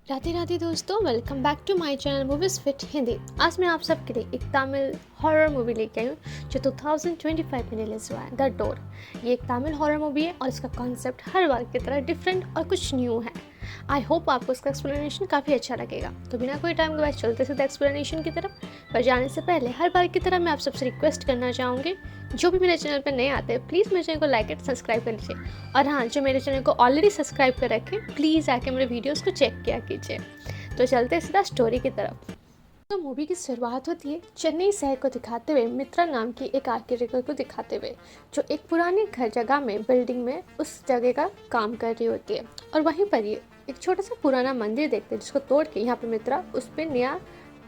राधे राधे दोस्तों, welcome back to my channel movies fit Hindi. आज मैं आप सबके लिए एक तमिल हॉरर मूवी लेके आई हूँ जो 2025 में रिलीज हुआ है, द डोर। ये एक तमिल हॉरर मूवी है और इसका कॉन्सेप्ट हर बार की तरह डिफरेंट और कुछ न्यू है। आई होप आपको इसका एक्सप्लेनेशन काफ़ी अच्छा लगेगा। तो बिना कोई टाइम के बाद चलते सीधे एक्सप्लेनेशन की तरफ। पर जाने से पहले हर बार की तरह मैं आप सबसे रिक्वेस्ट करना चाहूँगी, जो भी मेरे चैनल पर नए आते हैं प्लीज़ मेरे चैनल को लाइक एंड सब्सक्राइब कर लीजिए। और हाँ, जो मेरे चैनल को ऑलरेडी सब्सक्राइब कर रखे प्लीज़ आके मेरे वीडियोज़ को चेक किया कीजिए। तो चलते हैं सीधा स्टोरी की तरफ। तो मूवी की शुरुआत होती है चेन्नई शहर को दिखाते हुए मित्रा नाम की एक आर्किटेक्ट को दिखाते हुए, जो एक पुरानी घर जगह में बिल्डिंग में उस जगह का काम कर रही होती है। और वहीं पर ये एक छोटा सा पुराना मंदिर देखते हैं जिसको तोड़ के यहाँ पे मित्रा उस पर नया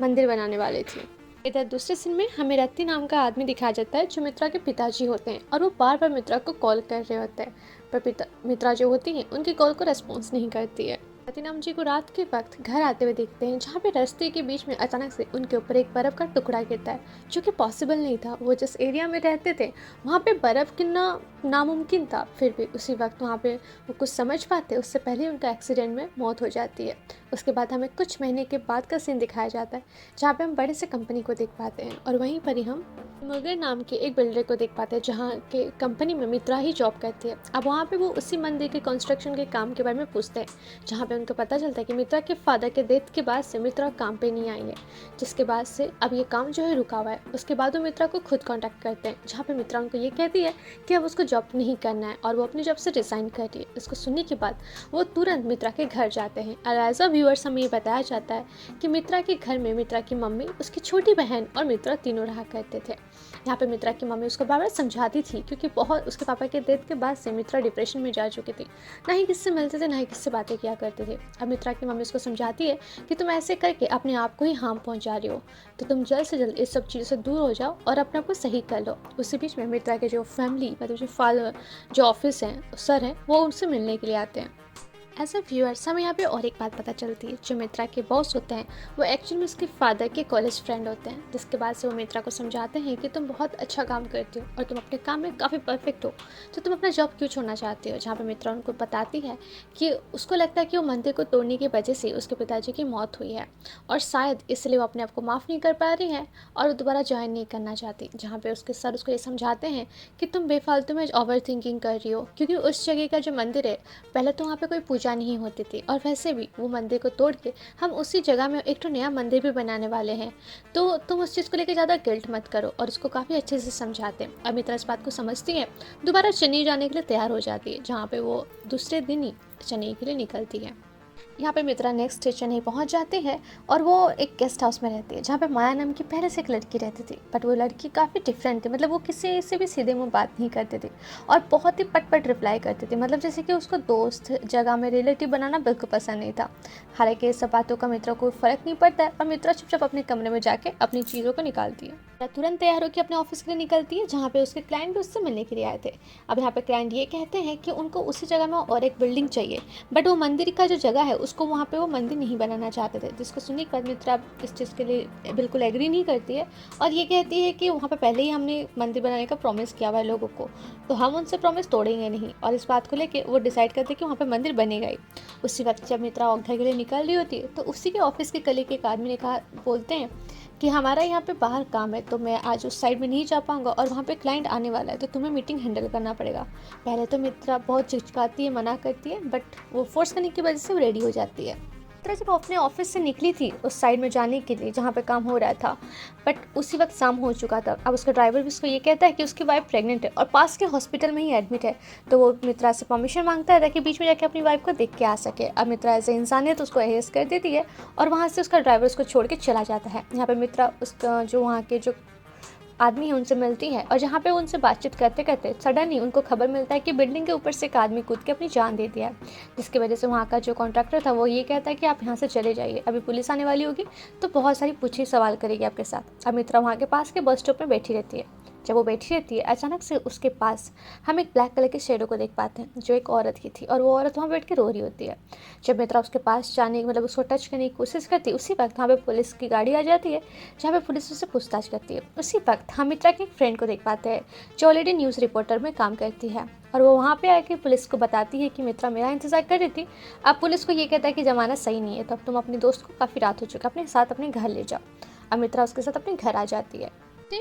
मंदिर बनाने वाली थी। इधर दूसरे सीन में हमें रत्ती नाम का आदमी दिखाया जाता है जो मित्रा के पिताजी होते हैं, और वो बार बार मित्रा को कॉल कर रहे होते हैं, पर मित्रा जो होती है उनकी कॉल को रेस्पॉन्स नहीं करती है। रतिनाम जी को रात के वक्त घर आते हुए देखते हैं, जहाँ पे रास्ते के बीच में अचानक से उनके ऊपर एक बर्फ का टुकड़ा गिरता है, जो कि पॉसिबल नहीं था। वो जिस एरिया में रहते थे वहाँ पे बर्फ गिरना नामुमकिन था, फिर भी उसी वक्त वहाँ पे वो कुछ समझ पाते उससे पहले उनका एक्सीडेंट में मौत हो जाती है। उसके बाद हमें कुछ महीने के बाद का सीन दिखाया जाता है, जहाँ पे हम बड़े से कंपनी को देख पाते हैं, और वहीं पर ही हम मुगल नाम के एक बिल्डर को देख पाते हैं, जहाँ के कंपनी में मित्रा ही जॉब करती है। अब वहाँ पे वो उसी मंदिर के कंस्ट्रक्शन के काम के बारे में पूछते हैं, जहाँ पे उनको पता चलता है कि मित्रा के फादर के डेथ के बाद से मित्रा काम पे नहीं आई है, जिसके बाद से अब ये काम जो है रुका हुआ है। उसके बाद वो मित्रा को खुद कांटेक्ट करते हैं, जहाँ पे मित्रा उनको ये कहती है कि अब उसको जॉब नहीं करना है और वो अपनी जॉब से रिज़ाइन कर रही है। इसको सुनने के बाद वो तुरंत मित्रा के घर जाते हैं, और एज अ व्यूअर्स हमें ये बताया जाता है कि मित्रा के घर में मित्रा की मम्मी, उसकी छोटी बहन और मित्रा तीनों रहा करते थे। यहाँ पे मित्रा की मम्मी उसको बार बार समझाती थी, क्योंकि बहुत उसके पापा के डेथ के बाद से मित्रा डिप्रेशन में जा चुकी थी, ना ही किससे मिलते थे ना ही किससे बातें किया करते थे। अब मित्रा की मम्मी उसको समझाती है कि तुम ऐसे करके अपने आप को ही हार्म पहुंचा रही हो, तो तुम जल्द से जल्द इस सब चीज़ों से दूर हो जाओ और अपने आप को सही कर लो। उसी बीच में मित्रा के जो फैमिली, मतलब जो फादर, जो ऑफिस हैं, सर हैं, वो उनसे मिलने के लिए आते हैं। एज अ व्यूअर्स हमें यहाँ पे और एक बात पता चलती है, जो मित्रा के बॉस होते हैं वो एक्चुअली में उसके फादर के कॉलेज फ्रेंड होते हैं, जिसके बाद से वो मित्रा को समझाते हैं कि तुम बहुत अच्छा काम करती हो और तुम अपने काम में काफ़ी परफेक्ट हो, तो तुम अपना जॉब क्यों छोड़ना चाहती हो। जहाँ पे मित्रा उनको बताती है कि उसको लगता है कि वो मंदिर को तोड़ने की वजह से उसके पिताजी की मौत हुई है, और शायद इसलिए वो अपने आप को माफ़ नहीं कर पा रही है और वो दोबारा ज्वाइन नहीं करना चाहती। जहाँ पे उसके सर उसको ये समझाते हैं कि तुम बेफालतू में ओवर थिंकिंग कर रही हो, क्योंकि उस जगह का जो मंदिर है पहले तो वहाँ पे कोई पूजा नहीं होती थी, और वैसे भी वो मंदिर को तोड़ के हम उसी जगह में एक तो नया मंदिर भी बनाने वाले हैं, तो तुम उस चीज़ को लेकर ज़्यादा गिल्ट मत करो। और उसको काफ़ी अच्छे से समझाते हैं। अमित्रा इस बात को समझती है, दोबारा चेन्नई जाने के लिए तैयार हो जाती है, जहाँ पे वो दूसरे दिन ही चेन्नई के लिए निकलती है। यहाँ पे मित्रा नेक्स्ट डे चेन्नई पहुँच जाती है, और वो एक गेस्ट हाउस में रहती है, जहाँ पे माया नाम की पहले से एक लड़की रहती थी। बट वो लड़की काफ़ी डिफरेंट थी, मतलब वो किसी से भी सीधे मुँह बात नहीं करती थी और बहुत ही पट पट रिप्लाई करती थी, मतलब जैसे कि उसको दोस्त जगह में रिलेटिव बनाना बिल्कुल पसंद नहीं था। हालांकि इस सब बातों का मित्रा को फ़र्क नहीं पड़ता है, और मित्रा चुपचाप अपने कमरे में जाके अपनी चीज़ों को निकालती है। मित्रा तुरंत तैयार होकर अपने ऑफिस के लिए निकलती है, जहाँ पे उसके क्लाइंट भी उससे मिलने के लिए आए थे। अब यहाँ पे क्लाइंट ये कहते हैं कि उनको उसी जगह में और एक बिल्डिंग चाहिए, बट वो मंदिर का जो जगह है उसको वहाँ पे वो मंदिर नहीं बनाना चाहते थे, जिसको सुनने के बाद मित्रा इस चीज़ के लिए बिल्कुल एग्री नहीं करती है, और ये कहती है कि वहाँ पे पहले ही हमने मंदिर बनाने का प्रॉमिस किया हुआ है लोगों को, तो हम उनसे प्रॉमिस तोड़ेंगे नहीं। और इस बात को लेके वो डिसाइड करते हैं कि वहाँ पे मंदिर बनेगा ही। उसी वक्त जब मित्रा घर के लिए निकल रही होती है, तो उसी के ऑफिस के कलीग के एक आदमी ने कहा, बोलते हैं कि हमारा यहाँ पे बाहर काम है, तो मैं आज उस साइड में नहीं जा पाऊँगा, और वहाँ पे क्लाइंट आने वाला है, तो तुम्हें मीटिंग हैंडल करना पड़ेगा। पहले तो मित्रा बहुत चिचकाती है, मना करती है, बट वो फोर्स करने की वजह से वो रेडी हो जाती है। मित्रा जब अपने ऑफिस से निकली थी उस साइड में जाने के लिए जहाँ पे काम हो रहा था, बट उसी वक्त शाम हो चुका था। अब उसका ड्राइवर भी उसको ये कहता है कि उसकी वाइफ प्रेग्नेंट है और पास के हॉस्पिटल में ही एडमिट है, तो वो मित्रा से परमिशन मांगता है ताकि बीच में जाके अपनी वाइफ को देख के आ सके। अब मित्रा ऐसे इंसान है तो उसको अरेस्ट कर देती है, और वहाँ से उसका ड्राइवर उसको छोड़ के चला जाता है। यहाँ पे मित्रा उसका जो वहाँ के जो आदमी है उनसे मिलती है, और जहाँ पे वो उनसे बातचीत करते करते सडनली उनको खबर मिलता है कि बिल्डिंग के ऊपर से एक आदमी कूद के अपनी जान दे दिया है, जिसकी वजह से वहाँ का जो कॉन्ट्रैक्टर था वो ये कहता है कि आप यहाँ से चले जाइए, अभी पुलिस आने वाली होगी तो बहुत सारी पूछे सवाल करेगी आपके साथ। अब मित्रा वहाँ के पास के बस स्टॉप में बैठी रहती है। जब वो बैठी रहती है अचानक से उसके पास हम एक ब्लैक कलर के शेडो को देख पाते हैं जो एक औरत की थी, और वो औरत वहाँ बैठ के रो रही होती है। जब मित्रा उसके पास जाने मतलब उसको टच करने की कोशिश करती है, उसी वक्त वहाँ पे पुलिस की गाड़ी आ जाती है जहाँ पे पुलिस उससे पूछताछ करती है। उसी वक्त हम मित्रा के एक फ्रेंड को देख पाते हैं जो ऑलरेडी न्यूज़ रिपोर्टर में काम करती है, और वो वहाँ पे आके पुलिस को बताती है कि मित्रा मेरा इंतज़ार कर रही थी। अब पुलिस को ये कहता है कि ज़माना सही नहीं है, तो अब तुम अपने दोस्त को, काफ़ी रात हो चुका, अपने साथ अपने घर ले जाओ। अब मित्रा उसके साथ अपने घर आ जाती है।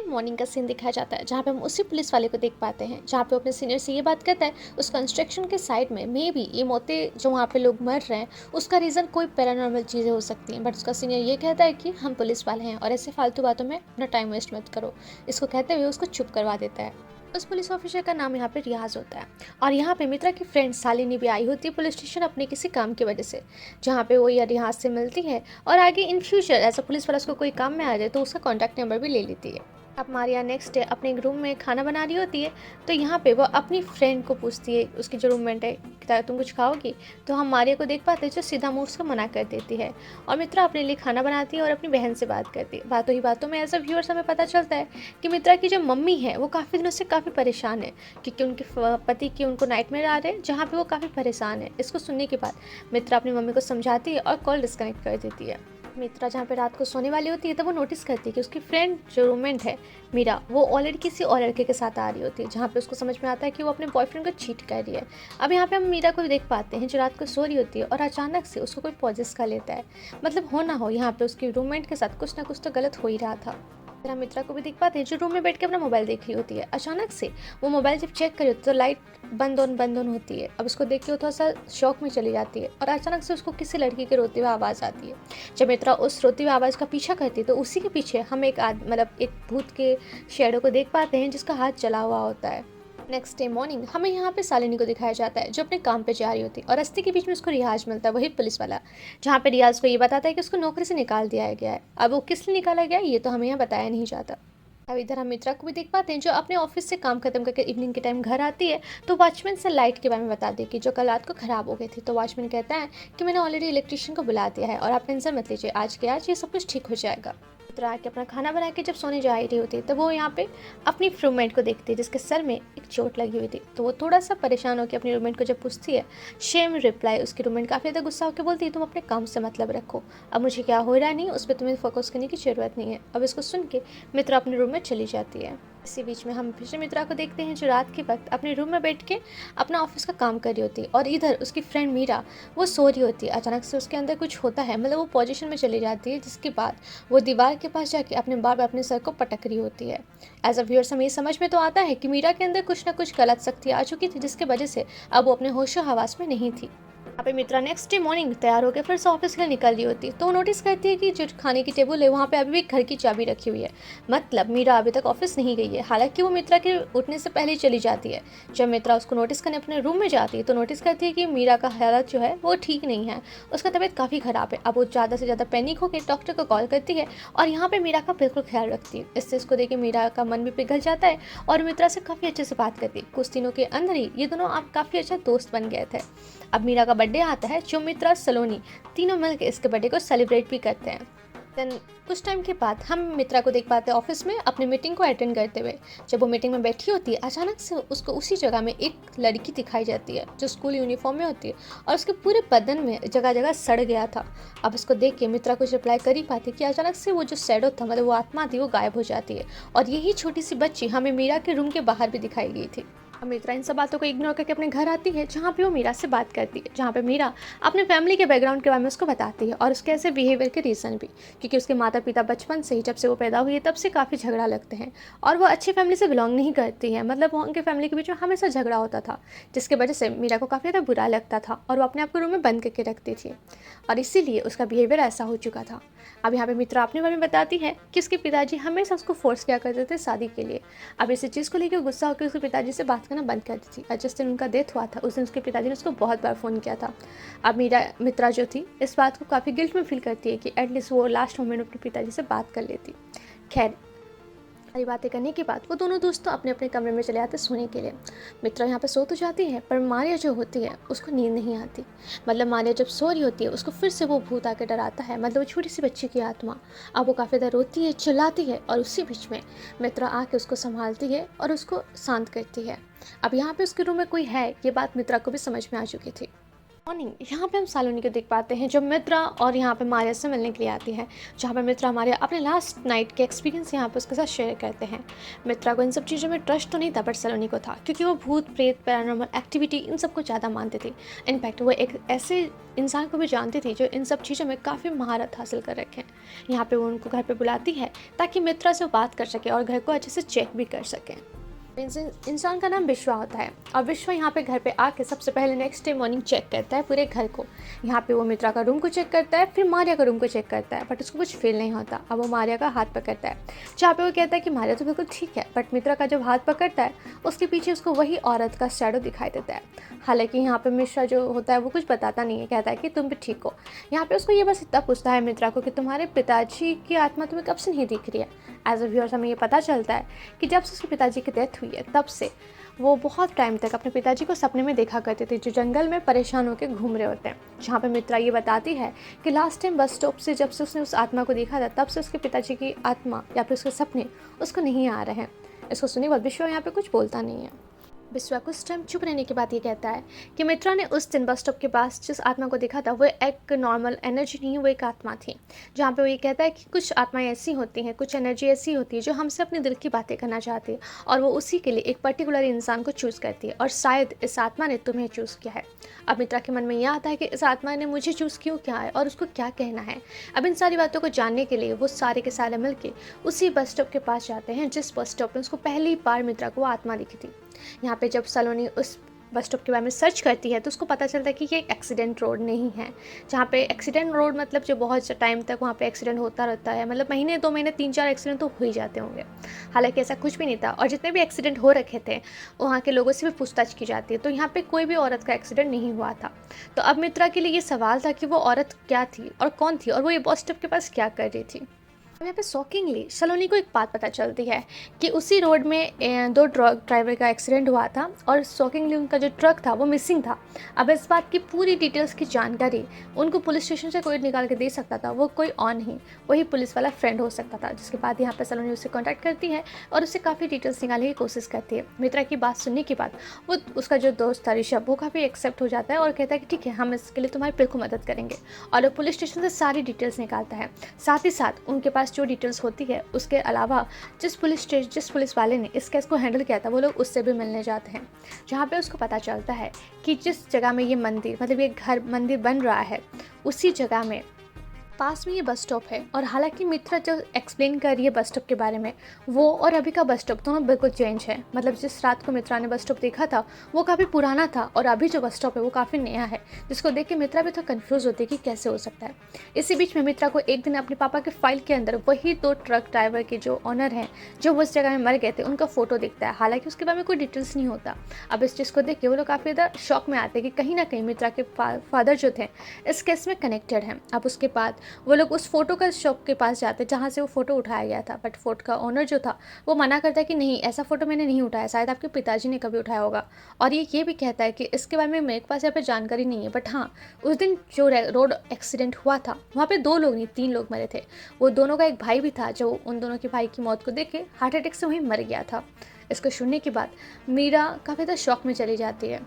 मॉर्निंग का सीन दिखाया जाता है जहाँ पे हम उसी पुलिस वाले को देख पाते हैं जहाँ पे वो अपने सीनियर से ये बात करता है उस कंस्ट्रक्शन के साइड में मे बी ये मौतें जो वहाँ पे लोग मर रहे हैं उसका रीज़न कोई पैरानॉर्मल चीज़ें हो सकती हैं, बट उसका सीनियर ये कहता है कि हम पुलिस वाले हैं और ऐसे फालतू बातों में अपना टाइम वेस्ट मत करो। इसको कहते हुए उसको चुप करवा देता है। उस पुलिस ऑफिसर का नाम यहाँ पे रियाज होता है, और यहाँ पे मित्रा की फ्रेंड शालिनी भी आई होती है पुलिस स्टेशन अपने किसी काम की वजह से, जहाँ पे वो या रियाज से मिलती है और आगे इन फ्यूचर ऐसा पुलिस वाला उसको कोई काम में आ जाए तो उसका कॉन्टैक्ट नंबर भी ले लेती है। अब मारिया नेक्स्ट डे अपने एक रूम में खाना बना रही होती है, तो यहाँ पे वो अपनी फ्रेंड को पूछती है, उसकी जो रूममेट है, कि तुम कुछ खाओगी? तो हम मारिया को देख पाते हैं जो सीधा मुँह उसको मना कर देती है, और मित्रा अपने लिए खाना बनाती है और अपनी बहन से बात करती है। बातों ही बातों में एज अ व्यूअर्स हमें पता चलता है कि मित्रा की जो मम्मी है वो काफ़ी दिनों से काफ़ी परेशान है क्योंकि उनके पति की उनको नाइटमेयर आ रहे हैं जहाँ पे वो काफ़ी परेशान है। इसको सुनने के बाद मित्रा अपनी मम्मी को समझाती है और कॉल डिस्कनेक्ट कर देती है। मित्रा जहाँ पे रात को सोने वाली होती है तब वो नोटिस करती है कि उसकी फ्रेंड जो रूममेट है मीरा, वो ऑलरेडी किसी और लड़के के साथ आ रही होती है, जहाँ पे उसको समझ में आता है कि वो अपने बॉयफ्रेंड को चीट कर रही है। अब यहाँ पे हम मीरा को देख पाते हैं जो रात को सो रही होती है और अचानक से उसको कोई पॉजेस कर लेता है। मतलब हो ना हो यहाँ पे उसकी रूममेट के साथ कुछ ना कुछ तो गलत हो ही रहा था। फिर हम मित्रा को भी देख पाते हैं जो रूम में बैठ के अपना मोबाइल देख रही होती है। अचानक से वो मोबाइल जब चेक करी तो लाइट बंद ऑन होती है। अब उसको देख के वो थोड़ा सा शॉक में चली जाती है और अचानक से उसको किसी लड़की के रोते हुए आवाज़ आती है। जब मित्रा उस रोती हुई आवाज़ का पीछा करती है तो उसी के पीछे हम एक भूत के शेडो को देख पाते हैं जिसका हाथ जला हुआ होता है। नेक्स्ट डे मॉर्निंग हमें यहाँ पे शालिनी को दिखाया जाता है जो अपने काम पे जा रही होती है, और रास्ते के बीच में उसको रियाज मिलता है, वही पुलिस वाला, जहाँ पे रियाज को ये बताता है कि उसको नौकरी से निकाल दिया गया है। अब वो किस लिए निकाला गया है ये तो हमें यहाँ बताया नहीं जाता। अब इधर हम मित्रा को भी देख पाते हैं जो अपने ऑफिस से काम खत्म करके इवनिंग के टाइम घर आती है, तो वॉचमैन से लाइट के बारे में बता दी कि जो कल रात को ख़राब हो गई थी। तो वॉचमैन कहता है कि मैंने ऑलरेडी इलेक्ट्रिशियन को बुला दिया है और आप टेंशन मत लीजिए, आज के आज ये सब कुछ ठीक हो जाएगा। मित्रा आके अपना खाना बना के जब सोने जा रही होती है तो वो यहाँ पे अपनी रूममेट को देखती है जिसके सर में एक चोट लगी हुई थी। तो वो थोड़ा सा परेशान होकर अपनी रूममेट को जब पूछती है, शेम रिप्लाई उसकी रूममेट काफ़ी ज़्यादा गुस्सा होकर बोलती है, तुम अपने काम से मतलब रखो, अब मुझे क्या हो रहा नहीं उस पर तुम्हें फोकस करने की ज़रूरत नहीं है। अब इसको सुन के मित्रा अपने रूम में चली जाती है। इसी बीच में हम फिर से मित्रा को देखते हैं जो रात के वक्त अपने रूम में बैठ के अपना ऑफिस का काम कर रही होती है, और इधर उसकी फ्रेंड मीरा वो सो रही होती है। अचानक से उसके अंदर कुछ होता है, मतलब वो पोजीशन में चली जाती है, जिसके बाद वो दीवार के पास जाके अपने बार बार अपने सर को पटक रही होती है। एज अ व्यूअर्स हमें ये समझ में तो आता है कि मीरा के अंदर कुछ ना कुछ गलत शक्ति आ चुकी थी जिसकी वजह से अब वो अपने होशो हवास में नहीं थी। यहाँ पे मित्रा नेक्स्ट डे मॉर्निंग तैयार होकर फिर से ऑफिस के लिए निकल रही होती है, तो वो नोटिस करती है कि जो खाने की टेबल है वहाँ पे अभी भी घर की चाबी रखी हुई है। मतलब मीरा अभी तक ऑफिस नहीं गई है, हालांकि वो मित्रा के उठने से पहले ही चली जाती है। जब मित्रा उसको नोटिस करने अपने रूम में जाती है तो नोटिस करती है कि मीरा का हालत जो है वो ठीक नहीं है, उसका तबीयत काफ़ी ख़राब है। अब वो ज़्यादा से ज़्यादा पैनिक होकर डॉक्टर को कॉल करती है और यहाँ पर मीरा का बिल्कुल ख्याल रखती है। इससे इसको देख के मीरा का मन भी पिघल जाता है और मित्रा से काफ़ी अच्छे से बात करती है। कुछ दिनों के अंदर ही ये दोनों अब काफ़ी अच्छा दोस्त बन गए थे। अब मीरा का बर्थडे आता है जो मित्रा सलोनी तीनों मिलकर इसके बर्थडे को सेलिब्रेट भी करते हैं। देन कुछ टाइम के बाद हम मित्रा को देख पाते हैं ऑफिस में अपनी मीटिंग को अटेंड करते हुए। जब वो मीटिंग में बैठी होती है अचानक से उसको उसी जगह में एक लड़की दिखाई जाती है जो स्कूल यूनिफॉर्म में होती है और उसके पूरे बदन में जगह जगह सड़ गया था। अब उसको देख के मित्रा कुछ रिप्लाई कर ही पाती कि अचानक से वो जो शैडो था, मतलब वो आत्मा थी, वो गायब हो जाती है, और यही छोटी सी बच्ची हमें मीरा के रूम के बाहर भी दिखाई गई थी। मित्रा इन सब बातों को इग्नोर करके अपने घर आती है जहाँ पे वो मीरा से बात करती है, जहाँ पे मीरा अपने फैमिली के बैकग्राउंड के बारे में उसको बताती है और उसके ऐसे बिहेवियर के रीज़न भी, क्योंकि उसके माता पिता बचपन से ही जब से वो पैदा हुई है तब से काफ़ी झगड़ा लगते हैं और वो अच्छी फैमिली से बिलोंग नहीं करती है। मतलब उनके फैमिली के बीच में हमेशा झगड़ा होता था जिसकी वजह से मीरा को काफ़ी ज़्यादा बुरा लगता था और वो अपने आप को रूम में बंद करके रखती थी और इसीलिए उसका बिहेवियर ऐसा हो चुका था। अब यहाँ पे मित्रा अपने बारे में बताती है कि उसके पिताजी हमेशा उसको फोर्स किया करते थे शादी के लिए। अब इसी चीज़ को लेकर गुस्सा होकर उसके पिताजी से बात करना बंद कर दी थी। जिस दिन उनका डेथ हुआ था उस दिन उसके पिताजी ने उसको बहुत बार फ़ोन किया था। अब मित्रा जो थी इस बात को काफ़ी गिल्ट में फील करती है कि एटलीस्ट वो लास्ट मोमेंट अपने पिताजी से बात कर लेती। खैर सारी बातें करने के बाद वो दोनों दोस्त तो अपने अपने कमरे में चले आते सोने के लिए। मित्रा यहाँ पे सो तो जाती है, पर मारिया जो होती है उसको नींद नहीं आती। मतलब मारिया जब सो रही होती है उसको फिर से वो भूत आके डराता है, मतलब वो छोटी सी बच्ची की आत्मा। अब वो काफ़ी देर रोती है, चिल्लाती है, और उसी बीच में मित्रा आके उसको संभालती है और उसको शांत करती है। अब यहाँ पे उसके रूम में कोई है, ये बात मित्रा को भी समझ में आ चुकी थी। मॉर्निंग यहाँ पे हम सालोनी को देख पाते हैं जो मित्रा और यहाँ पे मारिया से मिलने के लिए आती है, जहाँ पे मित्रा मारिया अपने लास्ट नाइट के एक्सपीरियंस यहाँ पे उसके साथ शेयर करते हैं। मित्रा को इन सब चीज़ों में ट्रस्ट तो नहीं था, बट सलोनी को था, क्योंकि वो भूत प्रेत पैरानॉर्मल एक्टिविटी इन सब को ज़्यादा मानती थी। इनफैक्ट वो एक ऐसे इंसान को भी जानती थी जो इन सब चीज़ों में काफ़ी महारत हासिल कर रखे। यहाँ पे वो उनको घर पे बुलाती है ताकि मित्रा से वो बात कर सके और घर को अच्छे से चेक भी कर सकें। इंसान का नाम विश्वा होता है, और विश्वा यहाँ पे घर पे आके सबसे पहले नेक्स्ट डे मॉर्निंग चेक करता है पूरे घर को। यहाँ पे वो मित्रा का रूम को चेक करता है, फिर मारिया का रूम को चेक करता है, बट उसको कुछ फील नहीं होता। अब वो मारिया का हाथ पकड़ता है, जहाँ पे वो कहता है कि मारिया तो बिल्कुल ठीक है, बट मित्रा का जब हाथ पकड़ता है उसके पीछे उसको वही औरत का शैडो दिखाई देता है। हालांकि यहाँ पे मिश्रा जो होता है वो कुछ बताता नहीं है, कहता है कि तुम भी ठीक हो। यहाँ पे उसको ये बस इतना पूछता है मित्रा को कि तुम्हारे पिताजी की आत्मा तुम्हें कब से नहीं दिख रही है। एज अ व्यूअर्स हमें ये पता चलता है कि जब से उसके पिताजी की डेथ हुई है तब से वो बहुत टाइम तक अपने पिताजी को सपने में देखा करते थे, जो जंगल में परेशान होकर घूम रहे होते हैं। जहाँ पे मित्रा ये बताती है कि लास्ट टाइम बस स्टॉप से जब से उसने उस आत्मा को देखा था तब से उसके पिताजी की आत्मा या फिर उसके सपने उसको नहीं आ रहे हैं। इसको सुनने के बाद विश्वा यहाँ पे कुछ बोलता नहीं है। विश्वा कुछ टाइम चुप रहने के बाद ये कहता है कि मित्रा ने उस दिन बस स्टॉप के पास जिस आत्मा को देखा था वो एक नॉर्मल एनर्जी नहीं, वो एक आत्मा थी। जहाँ पे वो ये कहता है कि कुछ आत्माएं ऐसी होती हैं, कुछ एनर्जी ऐसी होती है जो हमसे अपने दिल की बातें करना चाहती है, और वो उसी के लिए एक पर्टिकुलर इंसान को चूज़ करती है, और शायद इस आत्मा ने तुम्हें चूज़ किया है। अब मित्रा के मन में यह आता है कि इस आत्मा ने मुझे चूज़ क्यों किया है और उसको क्या कहना है। अब इन सारी बातों को जानने के लिए वो सारे के सारे मिलके उसी बस स्टॉप के पास जाते हैं जिस बस स्टॉप में उसको पहली बार मित्रा को वो आत्मा दिखी थी। यहाँ पे जब सलोनी उस बस स्टॉप के बारे में सर्च करती है तो उसको पता चलता है कि ये एक्सीडेंट रोड नहीं है। जहाँ पे एक्सीडेंट रोड मतलब जो बहुत टाइम तक वहाँ पे एक्सीडेंट होता रहता है, मतलब महीने 2 महीने 3-4 एक्सीडेंट तो हो ही जाते होंगे। हालांकि ऐसा कुछ भी नहीं था, और जितने भी एक्सीडेंट हो रखे थे वहाँ के लोगों से भी पूछताछ की जाती है, तो यहाँ पे कोई भी औरत का एक्सीडेंट नहीं हुआ था। तो अब मित्रा के लिए ये सवाल था कि वो औरत क्या थी और कौन थी, और वो ये बस स्टॉप के पास क्या कर रही थी। यहाँ पे शॉकिंगली सलोनी को एक बात पता चलती है कि उसी रोड में 2 ट्रक ड्राइवर का एक्सीडेंट हुआ था, और शॉकिंगली उनका जो ट्रक था वो मिसिंग था। अब इस बात की पूरी डिटेल्स की जानकारी उनको पुलिस स्टेशन से कोई निकाल के दे सकता था, वो कोई और नहीं, वही पुलिस वाला फ्रेंड हो सकता था। जिसके बाद यहाँ पे सलोनी उससे कॉन्टैक्ट करती है और उससे काफ़ी डिटेल्स निकालने की कोशिश करती है। मित्रा की बात सुनने के बाद वो उसका जो दोस्त था ऋषभ, वो काफ़ी एक्सेप्ट हो जाता है और कहता है कि ठीक है, हम इसके लिए तुम्हारी बिल्कुल मदद करेंगे, और वो पुलिस स्टेशन से सारी डिटेल्स निकालता है। साथ ही साथ उनके पास जो डिटेल्स होती है उसके अलावा जिस पुलिस वाले ने इस केस को हैंडल किया था वो लोग उससे भी मिलने जाते हैं। जहाँ पे उसको पता चलता है कि जिस जगह में ये मंदिर, मतलब ये मंदिर बन रहा है, उसी जगह में पास में ये बस स्टॉप है। और हालांकि मित्रा जो एक्सप्लेन कर रही है बस स्टॉप के बारे में, वो और अभी का बस स्टॉप दोनों बिल्कुल चेंज है। मतलब जिस रात को मित्रा ने बस स्टॉप देखा था वो काफ़ी पुराना था, और अभी जो बस स्टॉप है वो काफ़ी नया है, जिसको देख के मित्रा भी थोड़ा कंफ्यूज होती है कि कैसे हो सकता है। इसी बीच में मित्रा को एक दिन अपने पापा के फाइल के अंदर वही 2 ट्रक ड्राइवर के जो ऑनर हैं जो उस जगह में मर गए थे उनका फ़ोटो दिखता है। हालांकि उसके बारे में कोई डिटेल्स नहीं होता। अब इस चीज़ को देख के वो लोग काफ़ी ज़्यादा शॉक में आते हैं कि कहीं ना कहीं मित्रा के फादर जो थे इस केस में कनेक्टेड हैं। अब उसके बाद वो लोग उस फोटो का शॉप के पास जाते जहाँ से वो फ़ोटो उठाया गया था, बट फोटो का ओनर जो था वो मना करता है कि नहीं, ऐसा फ़ोटो मैंने नहीं उठाया, शायद आपके पिताजी ने कभी उठाया होगा। और ये भी कहता है कि इसके बारे में मेरे पास यहाँ पे जानकारी नहीं है, बट हाँ, उस दिन जो रोड एक्सीडेंट हुआ था वहाँ पे 2 लोग नहीं 3 लोग मरे थे। वो दोनों का एक भाई भी था जो उन दोनों के भाई की मौत को देख के हार्ट अटैक से वहीं मर गया था। इसको सुनने के बाद मीरा काफ़ी ज़्यादा शॉक में चली जाती है।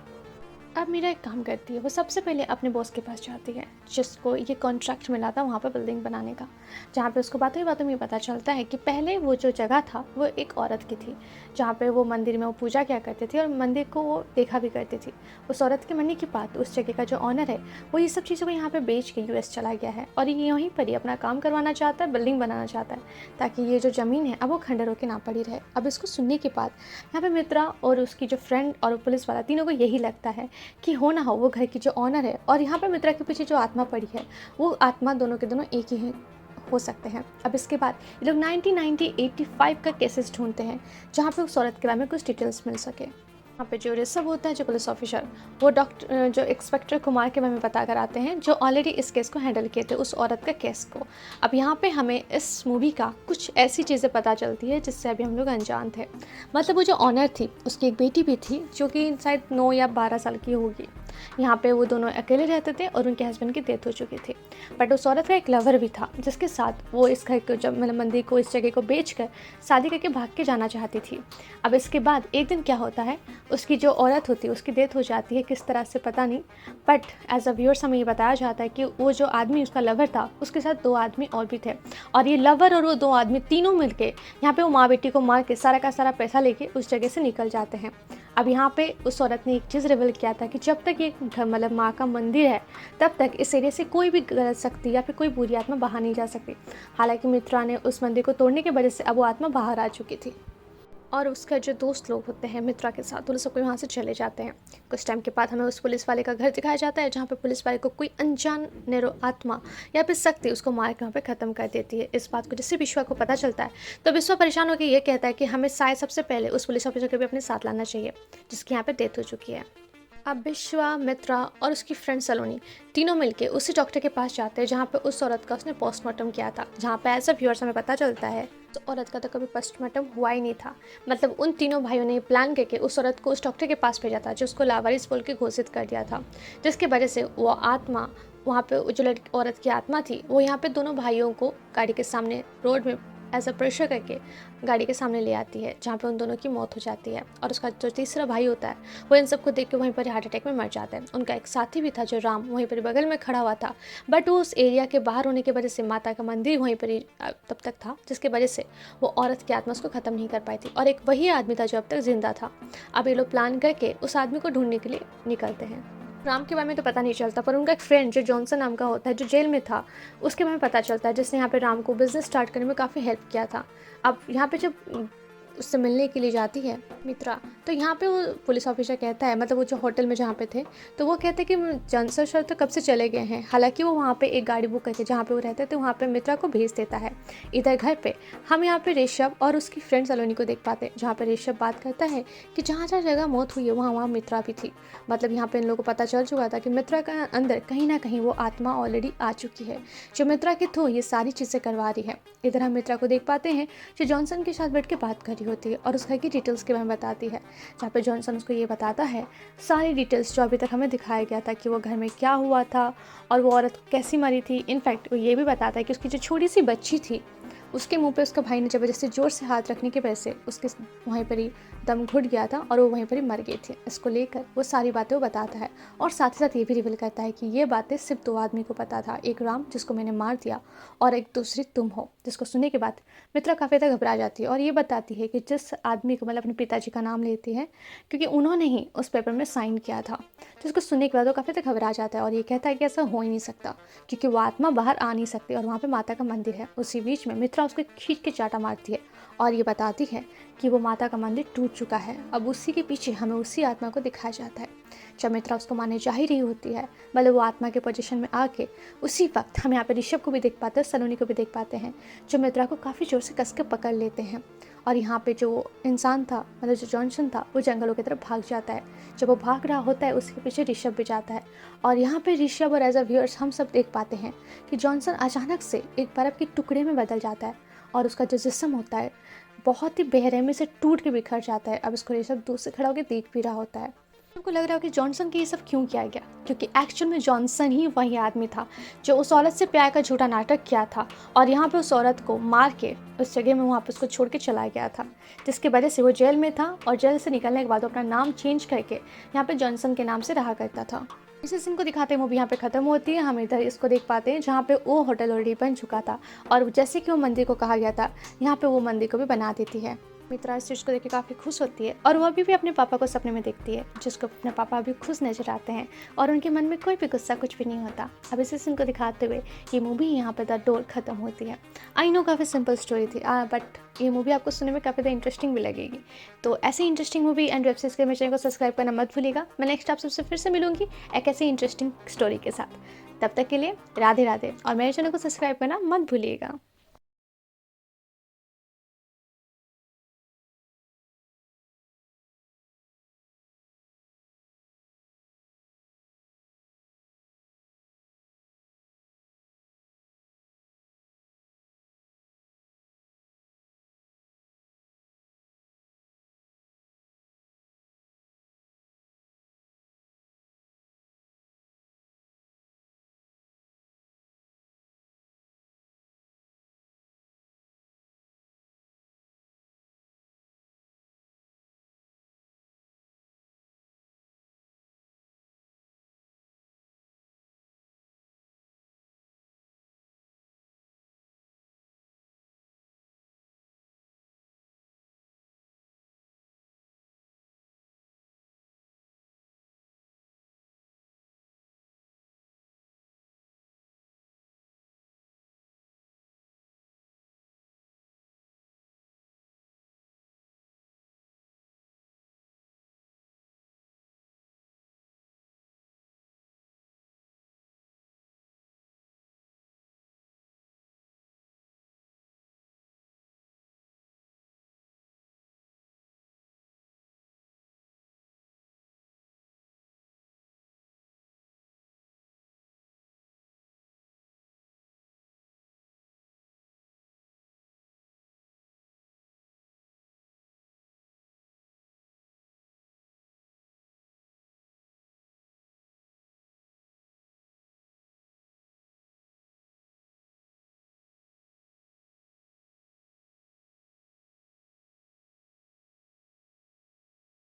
अब मीरा एक काम करती है, वो सबसे पहले अपने बॉस के पास जाती है जिसको ये कॉन्ट्रैक्ट मिला था वहाँ पर बिल्डिंग बनाने का, जहाँ पे उसको बातों ही बातों में पता चलता है कि पहले वो जो जगह था वो एक औरत की थी, जहाँ पे वो मंदिर में वो पूजा किया करते थे और मंदिर को वो देखा भी करती थी। उस औरत के मरने के बाद उस जगह का जो ऑनर है वो ये सब चीज़ों को यहाँ पर बेच के US चला गया है, और ये यहीं पर ही अपना काम करवाना चाहता है, बिल्डिंग बनाना चाहता है, ताकि ये जो ज़मीन है अब वो खंडर होकर ना पड़ी रहे। अब इसको सुनने के बाद यहाँ पर मित्रा और उसकी जो फ्रेंड और पुलिस वाला तीनों को यही लगता है कि हो ना हो वो घर की जो ऑनर है और यहाँ पर मित्रा के पीछे जो आत्मा पड़ी है वो आत्मा दोनों के दोनों एक ही हो सकते हैं। अब इसके बाद ये लोग 1985 का केसेस ढूंढते हैं जहाँ पे उस औरत के बारे में कुछ डिटेल्स मिल सके। यहाँ पे जो ऋषभ होता है, जो पुलिस ऑफिसर, वो डॉक्टर जो इंस्पेक्टर कुमार के बारे में पता कराते हैं, जो ऑलरेडी इस केस को हैंडल किए थे, उस औरत का केस को। अब यहाँ पे हमें इस मूवी का कुछ ऐसी चीज़ें पता चलती है जिससे अभी हम लोग अनजान थे। मतलब वो जो ऑनर थी, उसकी एक बेटी भी थी जो कि शायद 9 या 12 साल की होगी। यहाँ पे वो दोनों अकेले रहते थे और उनके हस्बैंड की डेथ हो चुकी थी। बट उस औरत का एक लवर भी था जिसके साथ वो इस घर को, जब मतलब मंदिर को, इस जगह को बेच कर शादी करके भाग के जाना चाहती थी। अब इसके बाद एक दिन क्या होता है, उसकी जो औरत होती है उसकी डेथ हो जाती है, किस तरह से पता नहीं। बट एज अ व्यूअर्स हमें ये बताया जाता है कि वो जो आदमी उसका लवर था, उसके साथ 2 आदमी और भी थे, और ये लवर और वो 2 आदमी तीनों मिलके यहाँ पे वो माँ बेटी को मार के सारा का सारा पैसा लेके उस जगह से निकल जाते हैं। अब यहाँ पे उस औरत ने एक चीज़ रिवील किया था कि जब तक ये घर मतलब माँ का मंदिर है, तब तक इस एरिया से कोई भी गलत शक्ति या फिर कोई बुरी आत्मा बाहर नहीं जा सकती। हालांकि मित्रा ने उस मंदिर को तोड़ने की वजह से अब वो आत्मा बाहर आ चुकी थी, और उसका जो दोस्त लोग होते हैं मित्रा के साथ, उन सबको वहाँ से चले जाते हैं। कुछ टाइम के बाद हमें उस पुलिस वाले का घर दिखाया जाता है, जहाँ पे पुलिस वाले को कोई अनजान नेरो आत्मा या फिर शक्ति उसको मार के वहाँ पे ख़त्म कर देती है। इस बात को जिससे विश्वा को पता चलता है, तो विश्वा परेशान होकर ये कहता है कि हमें शायद सबसे पहले उस पुलिस ऑफिसर को भी अपने साथ लाना चाहिए, जिसकी यहाँ पर डेथ हो चुकी है। अब विश्वा, मित्रा और उसकी फ्रेंड सलोनी तीनों मिलके उसी डॉक्टर के पास जाते हैं जहाँ पे उस औरत का उसने पोस्टमार्टम किया था, जहाँ पे एज अ व्यूअर्स हमें पता चलता है तो औरत का तो कभी पोस्टमार्टम हुआ ही नहीं था। मतलब उन तीनों भाइयों ने प्लान करके उस औरत को उस डॉक्टर के पास भेजा था, जो उसको लावारिस बोल के घोषित कर दिया था, जिसकी वजह से वो आत्मा वहाँ पे, जो लड़की औरत की आत्मा थी, वो यहाँ पे दोनों भाइयों को गाड़ी के सामने रोड में एज अ प्रेशर करके गाड़ी के सामने ले आती है, जहाँ पे उन दोनों की मौत हो जाती है। और उसका जो तीसरा भाई होता है, वो इन सबको देख के वहीं पर हार्ट अटैक में मर जाता है। उनका एक साथी भी था जो राम, वहीं पर बगल में खड़ा हुआ था, बट वो उस एरिया के बाहर होने की वजह से माता का मंदिर वहीं पर ही तब तक था, जिसकी वजह से वो औरत की आत्मा उसको ख़त्म नहीं कर पाई थी। और एक वही आदमी था जो अब तक जिंदा था। अब ये लोग प्लान करके उस आदमी को ढूंढने के लिए निकलते हैं। राम के बारे में तो पता नहीं चलता, पर उनका एक फ्रेंड जो जॉनसन नाम का होता है, जो जेल में था, उसके बारे में पता चलता है, जिसने यहाँ पे राम को बिजनेस स्टार्ट करने में काफ़ी हेल्प किया था। अब यहाँ पे जब उससे मिलने के लिए जाती है मित्रा, तो यहाँ पे वो पुलिस ऑफिसर कहता है, मतलब वो जो होटल में जहाँ पे थे, तो वो कहते हैं कि जॉनसन सर तो कब से चले गए हैं। हालांकि वो वहाँ पे एक गाड़ी बुक करके जहाँ पे वो रहते थे, वहाँ पे मित्रा को भेज देता है। इधर घर पे हम यहाँ पे ऋषभ और उसकी फ्रेंड सलोनी को देख पाते हैं, जहाँ पे ऋषभ बात करता है कि जहाँ जहाँ जगह मौत हुई है वहाँ वहाँ मित्रा भी थी। मतलब यहाँ पे इन लोगों को पता चल चुका था कि मित्रा का अंदर कहीं ना कहीं वो आत्मा ऑलरेडी आ चुकी है, जो मित्रा के थ्रू ये सारी चीज़ें करवा रही है। इधर हम मित्रा को देख पाते हैं जो जॉनसन के साथ बैठ के बात कर रही होती है और उस घर की डिटेल्स के बारे में बताती है, जहाँ पे जॉनसन उसको ये बताता है सारी डिटेल्स जो अभी तक हमें दिखाया गया था कि वो घर में क्या हुआ था और वो औरत कैसी मरी थी। इनफैक्ट वो ये भी बताता है कि उसकी जो छोटी सी बच्ची थी, उसके मुंह पे उसका भाई ने ज़बरदस्ती जोर से हाथ रखने की वजह से उसके वहीं पर ही दम घुट गया था और वो वहीं पर ही मर गई थी। इसको लेकर वो सारी बातें वो बताता है, और साथ ही साथ ये भी रिवील करता है कि ये बातें सिर्फ 2 आदमी को पता था, एक राम जिसको मैंने मार दिया और एक दूसरी तुम हो। जिसको सुनने के बाद मित्रा काफ़ी ज़्यादा घबरा जाती है और ये बताती है कि जिस आदमी को, मतलब अपने पिताजी का नाम लेती है क्योंकि उन्होंने ही उस पेपर में साइन किया था। जिसको सुनने के बाद वो काफ़ी ज़्यादा घबरा जाता है और ये कहता है कि ऐसा हो ही नहीं सकता, क्योंकि वो आत्मा बाहर आ नहीं सकती और वहाँ पे माता का मंदिर है। उसी बीच में मित्रा उसको खींच के चाटा मारती है और ये बताती है कि वो माता का मंदिर टूट चुका है। अब उसी के पीछे हमें उसी आत्मा को दिखाया जाता है। जब मित्रा उसको मारने जा ही रही होती है, मतलब वो आत्मा के पोजीशन में आके, उसी वक्त हम यहाँ पे ऋषभ को भी देख पाते हैं, सलोनी को भी देख पाते हैं, जो मित्रा को काफ़ी जोर से कस के पकड़ लेते हैं। और यहाँ पे जो इंसान था, मतलब जो जॉनसन था, वो जंगलों की तरफ भाग जाता है। जब वो भाग रहा होता है उसके पीछे ऋषभ भी जाता है और यहाँ पे ऋषभ और एज अ व्यूअर्स हम सब देख पाते हैं कि जॉनसन अचानक से एक बर्फ़ के टुकड़े में बदल जाता है और उसका जो जिस्म होता है बहुत ही बेरहमी से टूट के बिखर जाता है। अब इसको ऋषभ दूर से खड़ा होकर देख भी रहा होता है। उनको लग रहा है कि जॉनसन के ये सब क्यों किया गया, क्योंकि एक्चुअल में जॉनसन ही वही आदमी था जो उस औरत से प्यार का झूठा नाटक किया था और यहाँ पे उस औरत को मार के उस जगह में वहाँ पे उसको छोड़ के चला गया था, जिसकी वजह से वो जेल में था और जेल से निकलने के बाद वो अपना नाम चेंज करके यहाँ पे जॉनसन के नाम से रहा करता था। इसी सीन को दिखाते हैं मूवी यहाँ पे ख़त्म होती है। हम इधर इसको देख पाते हैं जहाँ पे वो होटल ऑलरेडी बन चुका था और जैसे कि वो मंदिर को कहा गया था, यहाँ पे वो मंदिर को भी बना देती है। मित्रा इस चीज़ को देख के काफ़ी खुश होती है और वो अभी भी अपने पापा को सपने में देखती है, जिसको अपने पापा अभी खुश नजर आते हैं और उनके मन में कोई भी गुस्सा कुछ भी नहीं होता। अब इसी सीन को दिखाते हुए ये मूवी यहाँ पे द डोर ख़त्म होती है। आई नो काफ़ी सिंपल स्टोरी थी, बट ये मूवी आपको सुनने में काफ़ी ज़्यादा इंटरेस्टिंग भी लगेगी। तो ऐसे interesting movie and web series के मेरे चैनल को सब्सक्राइब करना मत भूलिएगा। मैं नेक्स्ट आप सबसे फिर से मिलूंगी एक ऐसी इंटरेस्टिंग स्टोरी के साथ। तब तक के लिए राधे राधे और मेरे चैनल को सब्सक्राइब करना मत भूलिएगा।